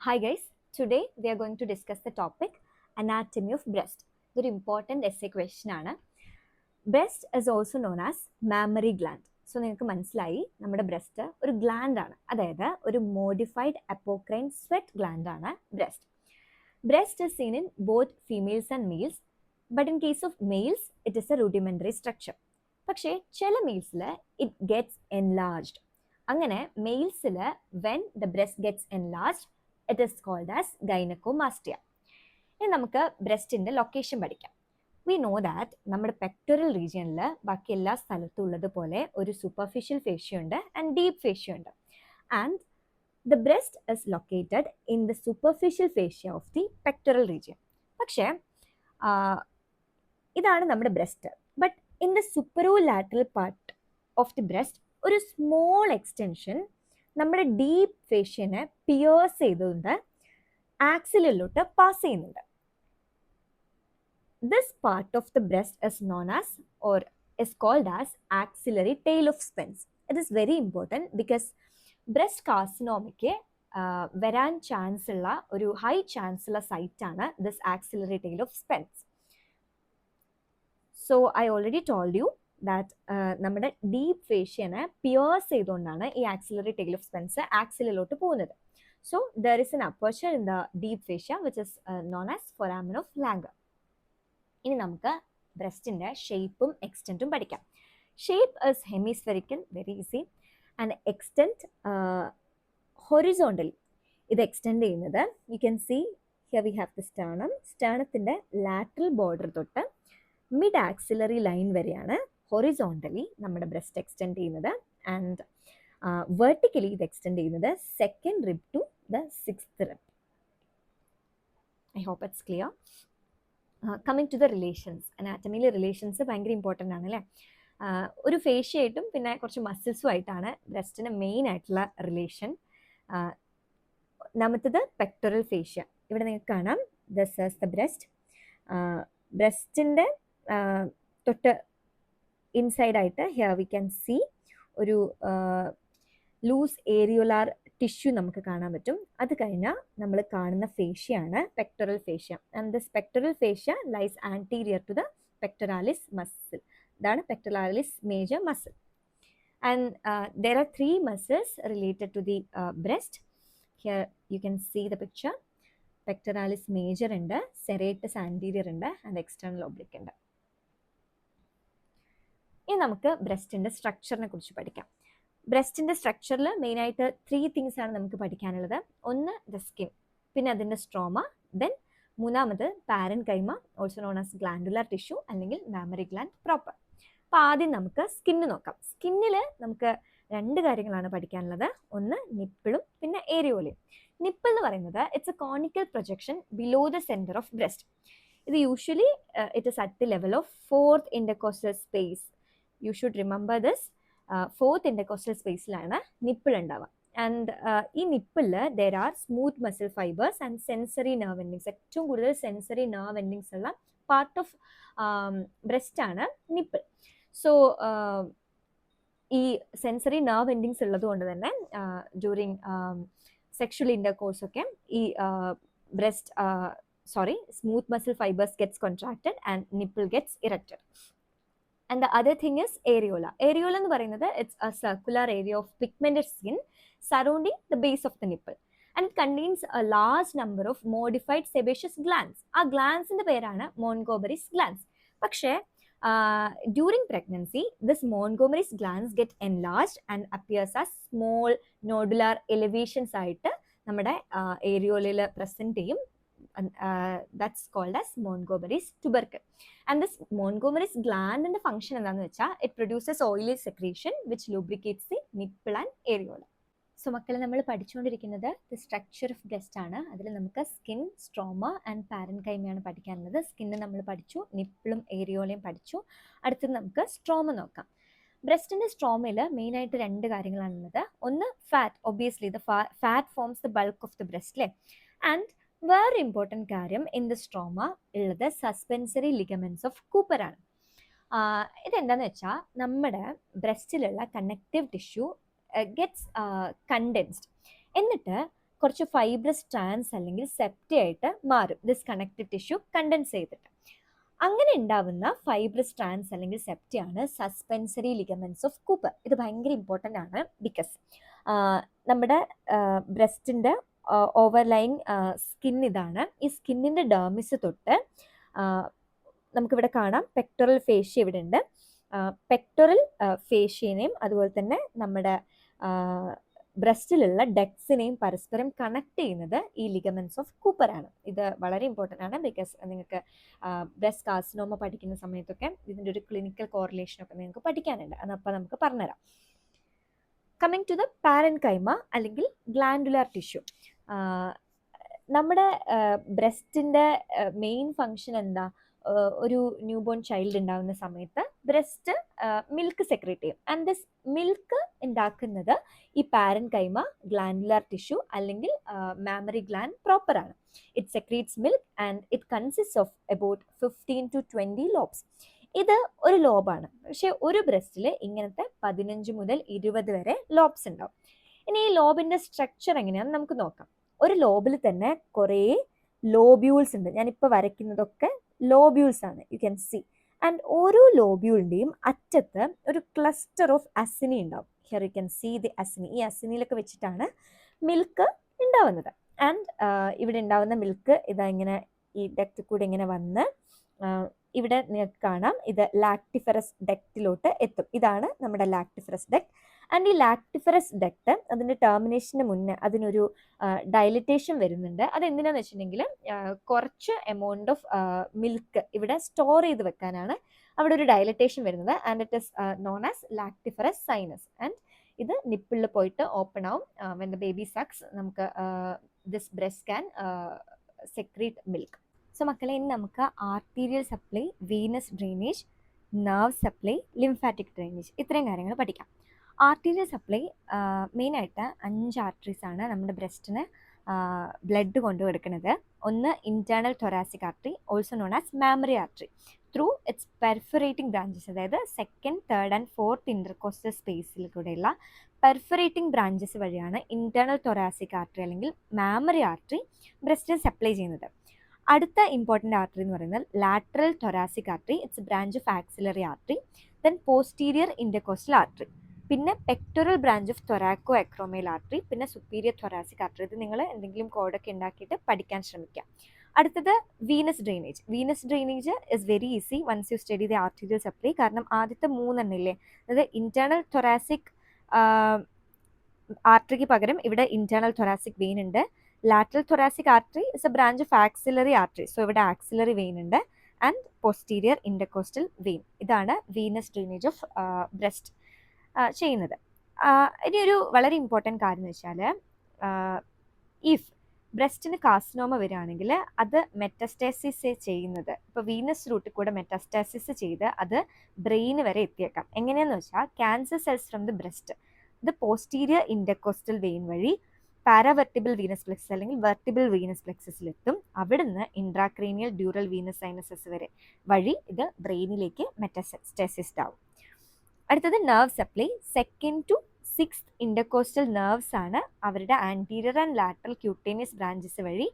Hi guys, today we are going to discuss the topic anatomy of breast. ഇതൊരു important essay question ആണ്. Breast is also known as mammary gland. So നിങ്ങൾക്ക് മനസ്സിലായി നമ്മുടെ breast ഒരു gland ആണ്, അതായത് ഒരു മോഡിഫൈഡ് അപ്പോക്രൈൻ സ്വെറ്റ് ഗ്ലാൻഡ് ആണ് breast. Breast is seen in both females and males, but in case of males it is a rudimentary structure. പക്ഷേ ചില മെയിൽസിൽ ഇറ്റ് ഗെറ്റ്സ് enlarged. അങ്ങനെ മെയിൽസിൽ when the breast gets enlarged it is called as gynecomastia. ഇനി നമുക്ക് ബ്രസ്റ്റിന്റെ location പഠിക്കാം. We know that നമ്മുടെ pectoral റീജിയനിൽ ബാക്കി എല്ലാ സ്ഥലത്തും ഉള്ളതുപോലെ ഒരു സൂപ്പർഫിഷ്യൽ ഫേഷ്യ ഉണ്ട് ആൻഡ് ഡീപ്പ് ഫേഷ്യ ഉണ്ട്. And the breast is located in the superficial fascia of the pectoral region. പക്ഷേ ഇതാണ് നമ്മുടെ breast. But in the superolateral part of the breast ഒരു സ്മോൾ എക്സ്റ്റൻഷൻ നമ്മുടെ ഡീപ്പ് ഫേഷ്യനെ പിയേഴ്സ് ചെയ്തുകൊണ്ട് ആക്സിലിലോട്ട് പാസ് ചെയ്യുന്നുണ്ട്. This part of the breast is known as or is called as axillary tail of Spence. It is very important because breast carcinoma വരാൻ chance ഉള്ള ഒരു high chance ഉള്ള site ആണ് this axillary tail of Spence. So I already told you that നമ്മുടെ deep ഫേഷ്യനെ pierce ചെയ്തുകൊണ്ടാണ് ഈ axillary tail of Spence ആക്സിലിലോട്ട് പോകുന്നത്. So there is an aperture in the deep fascia which is known as foramen of Lange. ഇനി നമുക്ക് ബ്രസ്റ്റിന്റെ ഷേപ്പും എക്സ്റ്റെൻറ്റും പഠിക്കാം. Shape is hemispherical, very easy, and extent horizontally. ഇത് എക്സ്റ്റെൻഡ് ചെയ്യുന്നത് you can see here we have the sternum. സ്റ്റേർണത്തിന്റെ lateral border തൊട്ട് മിഡ് ആക്സിലറി ലൈൻ വരെയാണ് ഹൊറിസോണ്ടലി നമ്മുടെ ബ്രസ്റ്റ് എക്സ്റ്റെൻഡ് ചെയ്യുന്നത്. ആൻഡ് വെർട്ടിക്കലി ഇത് എക്സ്റ്റെൻഡ് ചെയ്യുന്നത് second rib to the sixth rib. I hope it's clear. Coming to the relations, അനാറ്റമിയിലെ relations ഭയങ്കര important ആണ് അല്ലേ. ഒരു ഫേഷ്യയായിട്ടും പിന്നെ കുറച്ച് മസിൽസും ആയിട്ടാണ് ബ്രസ്റ്റിന് മെയിൻ ആയിട്ടുള്ള റിലേഷൻ. ഒന്നാമത്തത് പെക്ടറൽ ഫേഷ്യ. ഇവിടെ നിങ്ങൾക്ക് കാണാം ദിസ് ഈസ് ദ ബ്രസ്റ്റ്. ബ്രസ്റ്റിൻ്റെ തൊട്ട് ഇൻസൈഡ് ആയിട്ട് ഹിയർ വി ക്യാൻ സീ ഒരു ലൂസ് ഏരിയോലാർ ടിഷ്യൂ നമുക്ക് കാണാൻ പറ്റും. അത് കഴിഞ്ഞാൽ നമ്മൾ കാണുന്ന ഫേഷ്യയാണ് pectoral fascia. And this pectoral fascia lies anterior to the pectoralis muscle. ഇതാണ് pectoralis major muscle. And there are 3 muscles related to the breast. Here you can see the picture. Pectoralis major ഉണ്ട്, serratus anterior ഉണ്ട്, and external oblique ഉണ്ട്. ഇനി നമുക്ക് ബ്രസ്റ്റിൻ്റെ സ്ട്രക്ചറിനെ കുറിച്ച് പഠിക്കാം. ബ്രസ്റ്റിൻ്റെ സ്ട്രക്ചറിൽ മെയിനായിട്ട് 3 തിങ്സ് ആണ് നമുക്ക് പഠിക്കാനുള്ളത്. ഒന്ന് ദ സ്കിൻ, പിന്നെ അതിൻ്റെ സ്ട്രോമ, ദെൻ മൂന്നാമത് parenchyma, also known as glandular tissue അല്ലെങ്കിൽ മാമറി ഗ്ലാൻഡ് പ്രോപ്പർ. അപ്പോൾ ആദ്യം നമുക്ക് സ്കിന്ന് നോക്കാം. സ്കിന്നിൽ നമുക്ക് 2 കാര്യങ്ങളാണ് പഠിക്കാനുള്ളത്. ഒന്ന് നിപ്പിളും പിന്നെ ഏരിയോലയും. നിപ്പിൾ എന്ന് പറയുന്നത് it's a conical projection below the centre of breast. ഇത് usually it is at the level of 4th intercostal space. You should remember this. 4th intercostal സ്പേസിലാണ് നിപ്പിൾ ഉണ്ടാവുക. ആൻഡ് ഈ നിപ്പിളിൽ there are smooth muscle fibres and sensory nerve endings. ഏറ്റവും കൂടുതൽ sensory nerve endings ഉള്ള part of breast ആണ് nipple. So ഈ sensory nerve endings ഉള്ളത് കൊണ്ട് തന്നെ ഡ്യൂറിങ് സെക്ഷൽ ഇൻ്റർകോഴ്സ് ഒക്കെ ഈ smooth muscle fibers gets contracted and nipple gets erected. And the other thing is areola. Areola എന്ന് പറയുന്നത് it's a circular area of pigmented skin surrounding the base of the nipple, and it contains a large number of modified sebaceous glands. ആ ഗ്ലാൻസിന്റെ പേരാണ് Montgomery's glands. പക്ഷേ during pregnancy this Montgomery's glands get enlarged and appears as small nodular elevations ആയിട്ട് നമ്മുടെ areolയിൽ present ചെയ്യും. That's called as Montgomery's tubercle. And this Montgomery's gland in the function എന്താണെന്ന് വെച്ചാൽ it produces oily secretion which lubricates the nipple and areola. So മക്കളെ, നമ്മൾ പഠിച്ചുകൊണ്ടിരിക്കുന്നത് the structure of breast ആണ്. അതിൽ നമുക്ക് സ്കിൻ, സ്ട്രോമ ആൻഡ് പാരൻകൈമയാണ് പഠിക്കാനുള്ളത്. സ്കിന്ന് നമ്മൾ പഠിച്ചു, നിപ്പിളും ഏരിയോലയും പഠിച്ചു. അടുത്തത് നമുക്ക് സ്ട്രോമ നോക്കാം. ബ്രസ്റ്റിൻ്റെ സ്ട്രോമയിൽ മെയിനായിട്ട് 2 കാര്യങ്ങളാണുള്ളത്. ഒന്ന് fat. Obviously the fat forms the bulk of the breast അല്ലേ. ആൻഡ് വേറെ ഇമ്പോർട്ടൻറ്റ് കാര്യം ഇൻ ദ സ്ട്രോമ ഉള്ളത് സസ്പെൻസറി ലിഗമെന്റ്സ് ഓഫ് കൂപ്പർ ആണ്. ഇതെന്താണെന്ന് വെച്ചാൽ നമ്മുടെ ബ്രസ്റ്റിലുള്ള കണക്റ്റീവ് ടിഷ്യൂ ഗെറ്റ്സ് കണ്ടൻസ്ഡ്. എന്നിട്ട് കുറച്ച് ഫൈബ്രസ് സ്ട്രാൻഡ്സ് അല്ലെങ്കിൽ സെപ്റ്റി ആയിട്ട് മാറും, ദിസ് കണക്റ്റഡ് ടിഷ്യൂ കണ്ടൻസ് ചെയ്തിട്ട്. അങ്ങനെ ഉണ്ടാവുന്ന ഫൈബ്രസ് സ്ട്രാൻഡ്സ് അല്ലെങ്കിൽ സെപ്റ്റി ആണ് സസ്പെൻസറി ലിഗമെന്റ്സ് ഓഫ് കൂപ്പർ. ഇത് ഭയങ്കര ഇമ്പോർട്ടൻ്റ് ആണ്, ബിക്കോസ് നമ്മുടെ ബ്രസ്റ്റിൻ്റെ ഓവർലൈങ് സ്കിൻ ഇതാണ്. ഈ സ്കിന്നിൻ്റെ ഡെർമിസ് തൊട്ട് നമുക്കിവിടെ കാണാം പെക്ടറൽ ഫേഷ്യ ഇവിടെ ഉണ്ട്. പെക്ടറൽ ഫേഷ്യനെയും അതുപോലെ തന്നെ നമ്മുടെ ബ്രസ്റ്റിലുള്ള ഡെക്സിനെയും പരസ്പരം കണക്ട് ചെയ്യുന്നത് ഈ ലിഗമെന്റ്സ് ഓഫ് കൂപ്പർ ആണ്. ഇത് വളരെ ഇമ്പോർട്ടൻ്റ് ആണ്, ബിക്കോസ് നിങ്ങൾക്ക് ബ്രസ്റ്റ് കാർസിനോമ പഠിക്കുന്ന സമയത്തൊക്കെ ഇതിൻ്റെ ഒരു ക്ലിനിക്കൽ കോറിലേഷൻ ഒക്കെ നിങ്ങൾക്ക് പഠിക്കാനുണ്ട്. അതപ്പോൾ നമുക്ക് പറഞ്ഞുതരാം. കമ്മിങ് ടു ദ പാരൻകൈമ അല്ലെങ്കിൽ ഗ്ലാൻഡുലാർ ടിഷ്യൂ. നമ്മുടെ ബ്രസ്റ്റിൻ്റെ മെയിൻ ഫങ്ഷൻ എന്താ? ഒരു ന്യൂ ബോൺ ചൈൽഡ് ഉണ്ടാകുന്ന സമയത്ത് ബ്രസ്റ്റ് മിൽക്ക് സെക്രേറ്റ് ചെയ്യും. ആൻഡ് ദിസ് മിൽക്ക് ഉണ്ടാക്കുന്നത് ഈ പാരൻകൈമ ഗ്ലാൻഡുലാർ ടിഷ്യൂ അല്ലെങ്കിൽ മാമറി ഗ്ലാൻഡ് പ്രോപ്പർ ആണ്. It secretes milk and it consist of about 15 to 20 lobes. ഇത് ഒരു ലോബാണ്, പക്ഷെ ഒരു ബ്രസ്റ്റിൽ ഇങ്ങനത്തെ 15 മുതൽ 20 വരെ ലോബ്സ് ഉണ്ടാവും. ഇനി ഈ ലോബിന്റെ സ്ട്രക്ചർ എങ്ങനെയാണെന്ന് നമുക്ക് നോക്കാം. ഒരു ലോബിൽ തന്നെ കുറേ ലോബ്യൂൾസ് ഉണ്ട്. ഞാനിപ്പോൾ വരയ്ക്കുന്നതൊക്കെ ലോബ്യൂൾസ് ആണ്, യു ക്യാൻ സി. ആൻഡ് ഓരോ ലോബ്യൂളിൻ്റെയും അറ്റത്ത് ഒരു ക്ലസ്റ്റർ ഓഫ് അസിനി ഉണ്ടാവും. Here you can see the acini. ഈ അസിനിയിലൊക്കെ വെച്ചിട്ടാണ് മിൽക്ക് ഉണ്ടാവുന്നത്. ആൻഡ് ഇവിടെ ഉണ്ടാവുന്ന മിൽക്ക് ഇതാ ഇങ്ങനെ ഈ ഡക്റ്റ് കൂടെ ഇങ്ങനെ വന്ന് ഇവിടെ നിങ്ങൾക്ക് കാണാം ഇത് ലാക്ടിഫറസ് ഡക്റ്റിലോട്ട് എത്തും. ഇതാണ് നമ്മുടെ ലാക്ടിഫറസ് ഡക്റ്റ്. ആൻഡ് ഈ ലാക്ടിഫറസ് ഡക്റ്റ് അതിൻ്റെ ടെർമിനേഷന് മുന്നേ അതിനൊരു ഡയലിറ്റേഷൻ വരുന്നുണ്ട്. അതെന്തിനാന്ന് വെച്ചിട്ടുണ്ടെങ്കിൽ കുറച്ച് എമൗണ്ട് ഓഫ് മിൽക്ക് ഇവിടെ സ്റ്റോർ ചെയ്ത് വെക്കാനാണ് അവിടെ ഒരു ഡയലിറ്റേഷൻ വരുന്നത്. And it is known as lactiferous sinus. And ഇത് നിപ്പിളിൽ പോയിട്ട് ഓപ്പൺ ആവും വെൻ ദ ബേബി സക്സ്. നമുക്ക് this breast can secrete milk. So മക്കളെ, ഇനി നമുക്ക് arterial supply, venous drainage, nerve supply, lymphatic drainage, ഇത്രയും കാര്യങ്ങൾ പഠിക്കാം. ആർട്ടീരിയൽ സപ്ലൈ മെയിനായിട്ട് 5 ആർട്ടറീസ് ആണ് നമ്മുടെ ബ്രസ്റ്റിന് ബ്ലഡ് കൊണ്ടുകൊടുക്കുന്നത്. ഒന്ന് internal thoracic artery, also known as mammary artery, through its perforating branches. അതായത് 2nd, 3rd and 4th intercostal സ്പേസിൽ കൂടെയുള്ള പെർഫറേറ്റിംഗ് ബ്രാഞ്ചസ് വഴിയാണ് ഇന്റേണൽ തൊറാസിക് ആർട്ടറി അല്ലെങ്കിൽ മാമറി ആർട്ടറി ബ്രസ്റ്റിന് സപ്ലൈ ചെയ്യുന്നത്. അടുത്ത ഇമ്പോർട്ടൻ്റ് ആർട്ടറി എന്ന് പറയുന്നത് lateral thoracic artery, it's branch of axillary artery. Then posterior intercostal artery, പിന്നെ pectoral branch of thoracoacromial artery, പിന്നെ സുപ്പീരിയർ തൊറാസിക് ആർട്ടറി. ഇത് നിങ്ങൾ എന്തെങ്കിലും കോഡൊക്കെ ഉണ്ടാക്കിയിട്ട് പഠിക്കാൻ ശ്രമിക്കാം. അടുത്തത് venous drainage. Venous drainage is very easy once you study the arterial supply. കാരണം ആദ്യത്തെ 3 എണ്ണില്ലേ, അതായത് ഇന്റേണൽ തൊറാസിക് ആർട്ടറിക്ക് പകരം ഇവിടെ ഇന്റേണൽ തൊറാസിക് വെയിൻ ഉണ്ട്. Lateral thoracic artery is a branch of axillary artery, so ഇവിടെ ആക്സിലറി വെയിൻ ഉണ്ട്. And posterior intercostal vein. ഇതാണ് വീനസ് ഡ്രെയിനേജ് ഓഫ് ബ്രസ്റ്റ് ചെയ്യുന്നത്. ഇനി ഒരു വളരെ ഇമ്പോർട്ടൻറ്റ് കാര്യം എന്ന് വെച്ചാൽ, ഇഫ് ബ്രസ്റ്റിന് കാർസിനോമ വരികയാണെങ്കിൽ അത് മെറ്റസ്റ്റാസിസ് ചെയ്യുന്നത്, ഇപ്പോൾ വീനസ് റൂട്ടിൽ കൂടെ മെറ്റസ്റ്റാസിസ് ചെയ്ത് അത് ബ്രെയിന് വരെ എത്തിയേക്കാം. എങ്ങനെയാണെന്ന് വെച്ചാൽ, cancer cells from the breast ഇത് പോസ്റ്റീരിയർ ഇന്റർകോസ്റ്റൽ വെയിൻ വഴി പാരാവെർട്ടിബിൾ വീനസ് പ്ലെക്സസ് അല്ലെങ്കിൽ വെർട്ടിബിൾ വീനസ് പ്ലെക്സസിലെത്തും. അവിടുന്ന് ഇൻട്രാക്രീനിയൽ ഡ്യൂറൽ വീനസ് സൈനസസ് വരെ വഴി ഇത് ബ്രെയിനിലേക്ക് മെറ്റസ്റ്റാസിസ്ഡ് ആവും. അടുത്തത് nerve supply. 2nd to 6th intercostal nerves ആണ് അവരുടെ anterior and lateral cutaneous branches വഴി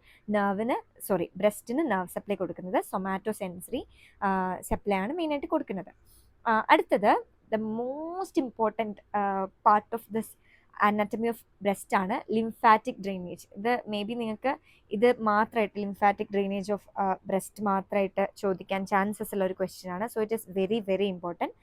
ബ്രസ്റ്റിന് നെർവ് സപ്ലൈ കൊടുക്കുന്നത്. സൊമാറ്റോ സെൻസറി സപ്ലൈ ആണ് മെയിനായിട്ട് കൊടുക്കുന്നത്. അടുത്തത് the most important part of this anatomy of breast ആണ് ലിംഫാറ്റിക് ഡ്രെയിനേജ്. ഇത് മേ ബി നിങ്ങൾക്ക് ഇത് മാത്രമായിട്ട് ലിംഫാറ്റിക് ഡ്രെയിനേജ് ഓഫ് ബ്രസ്റ്റ് മാത്രമായിട്ട് ചോദിക്കാൻ ചാൻസസ് ഉള്ള ഒരു ക്വസ്റ്റ്യൻ ആണ്. So it is very very important.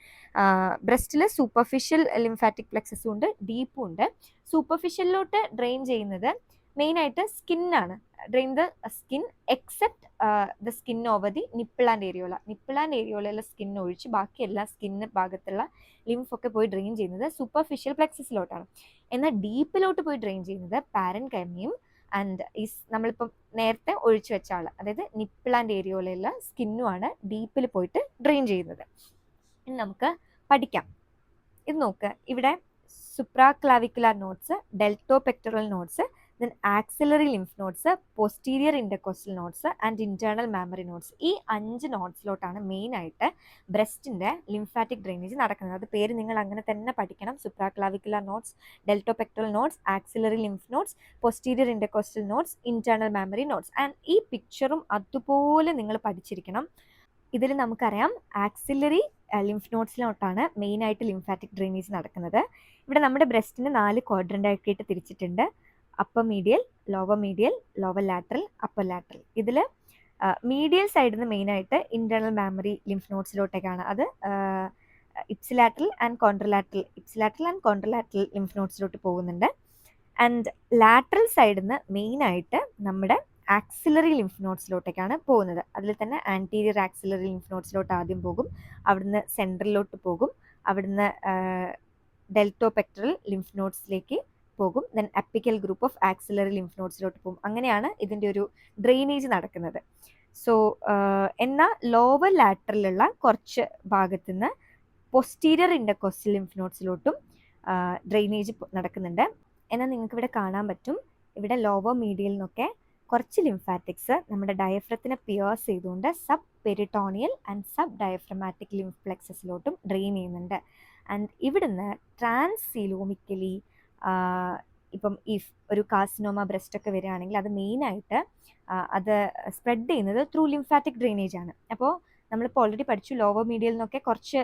ബ്രസ്റ്റിൽ സൂപ്പർഫിഷ്യൽ ലിംഫാറ്റിക് പ്ലെക്സസും ഉണ്ട്, ഡീപ്പും ഉണ്ട്. സൂപ്പർഫിഷ്യലിലോട്ട് ഡ്രെയിൻ ചെയ്യുന്നത് മെയിനായിട്ട് സ്കിന്നാണ്. Drain the skin except the skin over the nipple and areola. Nipple and ഏരിയോലയിലെ സ്കിൻ ഒഴിച്ച് ബാക്കി എല്ലാ സ്കിന്ന് ഭാഗത്തുള്ള ലിംഫൊക്കെ പോയി ഡ്രെയിൻ ചെയ്യുന്നത് സൂപ്പർഫിഷ്യൽ പ്ലെക്സസിലോട്ടാണ്. എന്നാൽ ഡീപ്പിലോട്ട് പോയി ഡ്രെയിൻ ചെയ്യുന്നത് പാരൻകൈമയും ആൻഡ് നമ്മളിപ്പം നേരത്തെ ഒഴിച്ചു വെച്ച ആൾ, അതായത് നിപ്പിൾ ആൻഡ് ഏരിയോലയിലെ സ്കിന്നുമാണ് ഡീപ്പിൽ പോയിട്ട് ഡ്രെയിൻ ചെയ്യുന്നത്. ഇനി നമുക്ക് പഠിക്കാം. ഇത് നോക്ക്, ഇവിടെ supraclavicular nodes, deltopectoral nodes, then axillary lymph nodes, posterior intercostal nodes and internal mammary nodes. ഈ 5 നോട്ട്സിലോട്ടാണ് മെയിനായിട്ട് ബ്രസ്റ്റിൻ്റെ ലിംഫാറ്റിക് ഡ്രെയിനേജ് നടക്കുന്നത്. അത് പേര് നിങ്ങൾ അങ്ങനെ തന്നെ പഠിക്കണം. Supraclavicular nodes, deltopectoral nodes, axillary lymph nodes, posterior intercostal nodes, internal mammary nodes. And ഈ പിക്ചറും അതുപോലെ നിങ്ങൾ പഠിച്ചിരിക്കണം. ഇതിൽ നമുക്കറിയാം ആക്സിലറി ലിംഫ് നോട്ട്സിലോട്ടാണ് മെയിനായിട്ട് ലിംഫാറ്റിക് ഡ്രെയിനേജ് നടക്കുന്നത്. ഇവിടെ നമ്മുടെ ബ്രസ്റ്റിന് 4 ക്വാഡ്രൻ്റ് ആക്കിയിട്ട് തിരിച്ചിട്ടുണ്ട്. Upper medial, lower lateral, upper lateral. ഇതിൽ മീഡിയൽ സൈഡിൽ നിന്ന് മെയിനായിട്ട് ഇന്റേണൽ മാമറി ലിംഫ് നോട്ട്സിലോട്ടേക്കാണ്. അത് ഇപ്സിലാറ്ററൽ ആൻഡ് കോൺട്രലാറ്ററൽ ലിംഫ് നോട്ട്സിലോട്ട് പോകുന്നുണ്ട്. ആൻഡ് ലാറ്ററൽ സൈഡിൽ നിന്ന് മെയിനായിട്ട് നമ്മുടെ ആക്സിലറി ലിംഫ് നോട്ട്സിലോട്ടേക്കാണ് പോകുന്നത്. അതിൽ തന്നെ ആൻറ്റീരിയർ ആക്സിലറി ലിംഫ് നോട്ട്സിലോട്ട് ആദ്യം പോകും, അവിടുന്ന് സെൻട്രലിലോട്ട് പോകും, അവിടുന്ന് ഡെൽറ്റോപെക്ടറൽ ലിംഫ് നോട്ട്സിലേക്ക് പോകും, then apical group of axillary lymph നോട്ട്സിലോട്ട് പോകും. അങ്ങനെയാണ് ഇതിൻ്റെ ഒരു ഡ്രെയിനേജ് നടക്കുന്നത്. സോ എന്നാൽ ലോവർ ലാറ്ററിലുള്ള കുറച്ച് ഭാഗത്തു നിന്ന് പോസ്റ്റീരിയർ ഇൻറ്റർകോസ്റ്റൽ ലിംഫ് നോട്ട്സിലോട്ടും ഡ്രെയിനേജ് നടക്കുന്നുണ്ട്. എന്നാൽ നിങ്ങൾക്ക് ഇവിടെ കാണാൻ പറ്റും, ഇവിടെ ലോവർ മീഡിയയിൽ നിന്നൊക്കെ കുറച്ച് ലിംഫാറ്റിക്സ് നമ്മുടെ ഡയഫ്രത്തിനെ പിയേഴ്സ് ചെയ്തുകൊണ്ട് subperitoneal and subdiaphragmatic lymph പ്ലെക്സസിലോട്ടും ഡ്രെയിൻ ചെയ്യുന്നുണ്ട്. ആൻഡ് ഇവിടുന്ന് ട്രാൻസീലോമിക്കലി ഇപ്പം ഇഫ് ഒരു കാർസിനോമ ബ്രസ്റ്റ് ഒക്കെ വരികയാണെങ്കിൽ അത് മെയിനായിട്ട് അത് സ്പ്രെഡ് ചെയ്യുന്നത് ത്രൂ ലിംഫാറ്റിക് ഡ്രെയിനേജ് ആണ്. അപ്പോൾ നമ്മളിപ്പോൾ ഓൾറെഡി പഠിച്ചു, ലോവർ മീഡിയയിൽ നിന്നൊക്കെ കുറച്ച്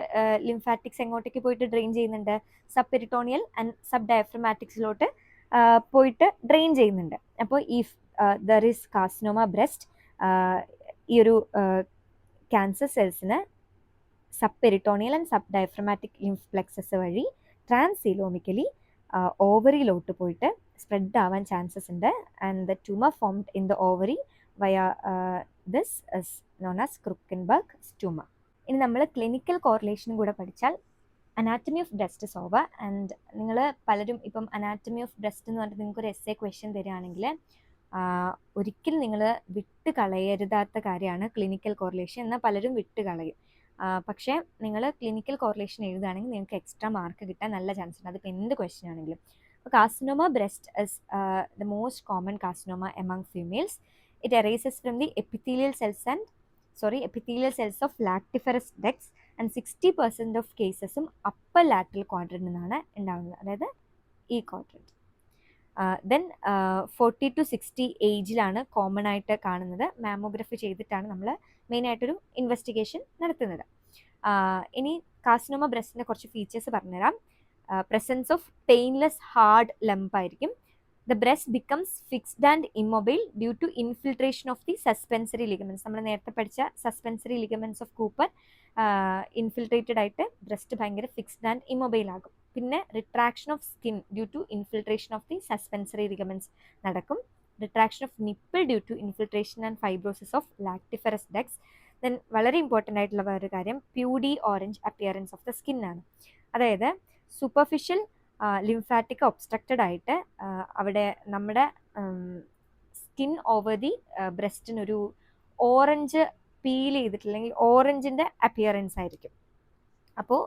ലിംഫാറ്റിക്സ് എങ്ങോട്ടേക്ക് പോയിട്ട് ഡ്രെയിൻ ചെയ്യുന്നുണ്ട്, സബ് പെരിട്ടോണിയൽ ആൻഡ് സബ് ഡയഫ്രമാറ്റിക്സിലോട്ട് പോയിട്ട് ഡ്രെയിൻ ചെയ്യുന്നുണ്ട്. അപ്പോൾ if there is carcinoma breast, ഈ ഒരു ക്യാൻസർ സെൽസിന് subperitoneal and subdiaphragmatic lymph plexus വഴി ട്രാൻസീലോമിക്കലി ഓവറിയിലോട്ട് പോയിട്ട് സ്പ്രെഡ് ആവാൻ ചാൻസസ് ഉണ്ട്. And the tumour formed in the ovary via this is known as Krukenberg tumour. ഇനി നമ്മൾ ക്ലിനിക്കൽ കോറിലേഷനും കൂടെ പഠിച്ചാൽ anatomy of breast is over. And നിങ്ങൾ പലരും ഇപ്പം അനാറ്റമി ഓഫ് ബ്രസ്റ്റ് എന്ന് പറഞ്ഞിട്ട് നിങ്ങൾക്കൊരു എസ്സേ ക്വസ്റ്റ്യൻ തരികയാണെങ്കിൽ ഒരിക്കലും നിങ്ങൾ വിട്ട് കളയരുതാത്ത കാര്യമാണ് ക്ലിനിക്കൽ കോറിലേഷൻ. എന്നാൽ പലരും വിട്ട് കളയും. പക്ഷേ നിങ്ങൾ ക്ലിനിക്കൽ കോറിലേഷൻ എഴുതുകയാണെങ്കിൽ നിങ്ങൾക്ക് എക്സ്ട്രാ മാർക്ക് കിട്ടാൻ നല്ല ചാൻസ് ഉണ്ട്, അതിപ്പോൾ എന്ത് ക്വസ്റ്റ്യൻ ആണെങ്കിലും. അപ്പോൾ carcinoma breast is the most common carcinoma among females. It arises from the epithelial cells of lactiferous ducts and 60% of കേസസും അപ്പർ ലാറ്ററൽ ക്വാഡ്രൻ്റിൽ നിന്നാണ് ഉണ്ടാകുന്നത്, അതായത് ഈ ക്വാഡ്രൻ്റ്. ദെൻ 40 to 60 ഏജിലാണ് കോമൺ ആയിട്ട് കാണുന്നത്. മാമോഗ്രഫി ചെയ്തിട്ടാണ് നമ്മൾ മെയിനായിട്ടൊരു ഇൻവെസ്റ്റിഗേഷൻ നടത്തുന്നത്. ഇനി കാർസിനോമ ബ്രസ്റ്റിൻ്റെ കുറച്ച് ഫീച്ചേഴ്സ് പറഞ്ഞുതരാം. Presence of painless hard lump ആയിരിക്കും. The breast becomes fixed and immobile due to infiltration of the suspensory ligaments. നമ്മൾ നേരത്തെ പഠിച്ച suspensory ligaments of Cooper infiltrated ആയിട്ട് ബ്രസ്റ്റ് ഭയങ്കര ഫിക്സ്ഡ് ആൻഡ് ഇമ്മൊബൈൽ ആകും. പിന്നെ retraction of skin due to infiltration of the suspensory ligaments നടക്കും. Retraction of nipple due to infiltration and fibrosis of lactiferous ducts. Then വളരെ important ആയിട്ടുള്ള വേറൊരു കാര്യം peau d'orange appearance of the skin ആണ്. അതായത് superficial lymphatic obstructed ആയിട്ട് അവിടെ നമ്മുടെ സ്കിൻ ഓവർ ദി ബ്രസ്റ്റിനൊരു ഓറഞ്ച് പീൽ ചെയ്തിട്ടില്ലെങ്കിൽ ഓറഞ്ചിൻ്റെ അപ്പിയറൻസ് ആയിരിക്കും. അപ്പോൾ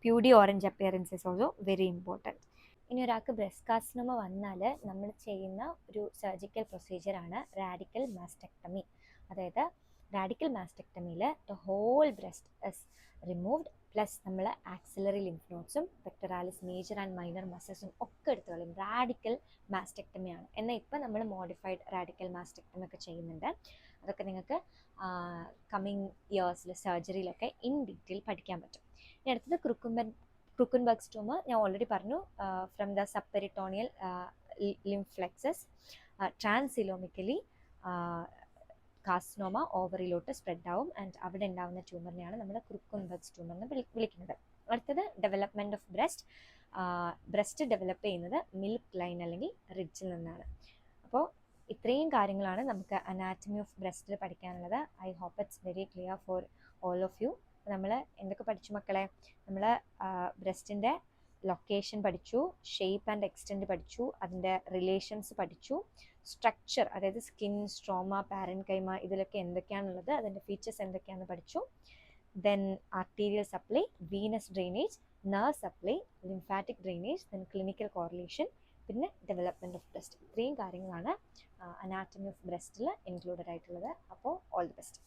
PewDie d'orange appearance is also very important. ഇനി ഒരാൾക്ക് ബ്രസ്റ്റ് കാർസിനോമ വന്നാൽ നമ്മൾ ചെയ്യുന്ന ഒരു സർജിക്കൽ പ്രൊസീജിയറാണ് റാഡിക്കൽ മാസ്റ്റെക്ടമി. അതായത് റാഡിക്കൽ മാസ്റ്റെക്ടമിയിൽ the whole breast is removed, plus നമ്മൾ ആക്സിലറി ലിംഫ് നോട്ട്സും പെക്ടറാലിസ് മേജർ ആൻഡ് മൈനർ മസിൽസും ഒക്കെ എടുത്തു കളയും. റാഡിക്കൽ മാസ്റ്റെക്ടമിയാണ്. എന്നാൽ ഇപ്പം നമ്മൾ മോഡിഫൈഡ് റാഡിക്കൽ മാസ്റ്റെക്ടമി ഒക്കെ ചെയ്യുന്നുണ്ട്. അതൊക്കെ നിങ്ങൾക്ക് കമ്മിങ് ഇയേഴ്സിൽ സർജറിയിലൊക്കെ ഇൻ ഡീറ്റെയിൽ പഠിക്കാൻ പറ്റും. ഇനി അടുത്തത് ക്രൂക്കൻബർഗ്സ് ട്യൂമർ. ഞാൻ ഓൾറെഡി പറഞ്ഞു, from the subperitoneal lymph plexus transcoelomically carcinoma ഓവറിലോട്ട് സ്പ്രെഡ് ആവും. ആൻഡ് അവിടെ ഉണ്ടാകുന്ന ട്യൂമറിനെയാണ് നമ്മൾ ക്രൂക്കൻബർഗ്സ് ട്യൂമർ എന്ന് വിളിക്കുന്നത്. അടുത്തത് ഡെവലപ്മെൻറ്റ് ഓഫ് ബ്രസ്റ്റ് ഡെവലപ്പ് ചെയ്യുന്നത് മിൽക്ക് ലൈൻ അല്ലെങ്കിൽ റിഡ്ജിൽ നിന്നാണ്. അപ്പോൾ ഇത്രയും കാര്യങ്ങളാണ് നമുക്ക് അനാറ്റമി ഓഫ് ബ്രസ്റ്റിൽ പഠിക്കാനുള്ളത്. I hope it's very clear for all of you. നമ്മൾ എന്തൊക്കെ പഠിച്ചു മക്കളെ? നമ്മൾ ബ്രസ്റ്റിൻ്റെ ലൊക്കേഷൻ പഠിച്ചു, ഷേപ്പ് ആൻഡ് എക്സ്റ്റെൻറ്റ് പഠിച്ചു, അതിൻ്റെ റിലേഷൻസ് പഠിച്ചു, സ്ട്രക്ചർ അതായത് സ്കിൻ, സ്ട്രോമ, പാരൻകൈമ ഇതിലൊക്കെ എന്തൊക്കെയാണുള്ളത്, അതിൻ്റെ ഫീച്ചേഴ്സ് എന്തൊക്കെയാണെന്ന് പഠിച്ചു. Then arterial supply, venous drainage, nerve supply, lymphatic drainage, then clinical correlation, പിന്നെ ഡെവലപ്മെൻറ്റ് ഓഫ് ബ്രസ്റ്റ്. ഇത്രയും കാര്യങ്ങളാണ് അനാറ്റമി ഓഫ് ബ്രസ്റ്റിൽ ഇൻക്ലൂഡഡ് ആയിട്ടുള്ളത്. അപ്പോൾ ഓൾ ദി ബെസ്റ്റ്.